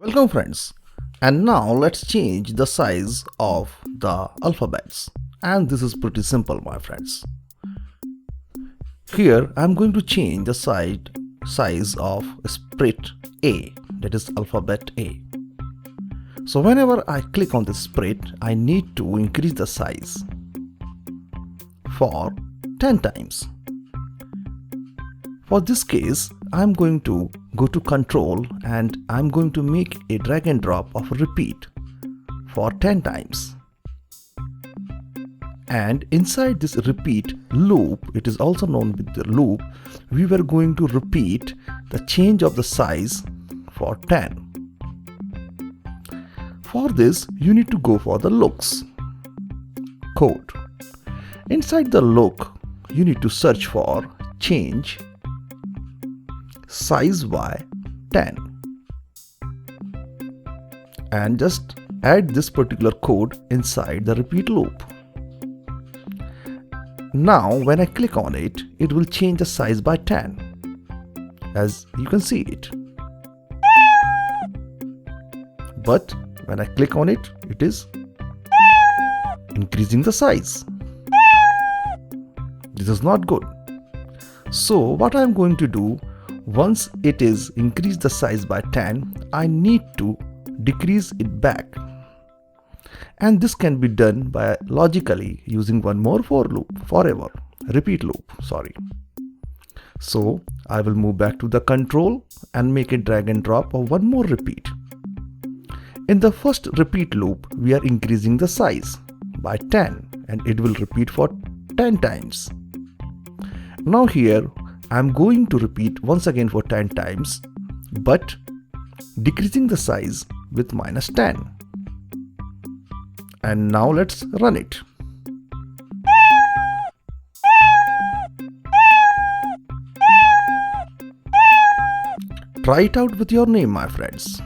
Welcome friends, and now let's change the size of the alphabets, and this is pretty simple my friends. Here I'm going to change the size of sprite A, that is alphabet A. So whenever I click on this sprite, I need to increase the size for 10 times. For this case, I'm going to go to control and I'm going to make a drag and drop of a repeat for 10 times. And inside this repeat loop, it is also known with the loop, we were going to repeat the change of the size for 10. For this, you need to go for the looks code. Inside the look, you need to search for change size by 10 and just add this particular code inside the repeat loop. Now when I click on it, it will change the size by 10 as you can see it. But when I click on it, it is increasing the size. This is not good. So what I am going to do, once it is increased the size by 10, I need to decrease it back. And this can be done by logically using one more repeat loop. So I will move back to the control and make a drag and drop of one more repeat. In the first repeat loop, we are increasing the size by 10 and it will repeat for 10 times. Now here I'm going to repeat once again for 10 times, but decreasing the size with -10. And now let's run it. Try it out with your name, my friends.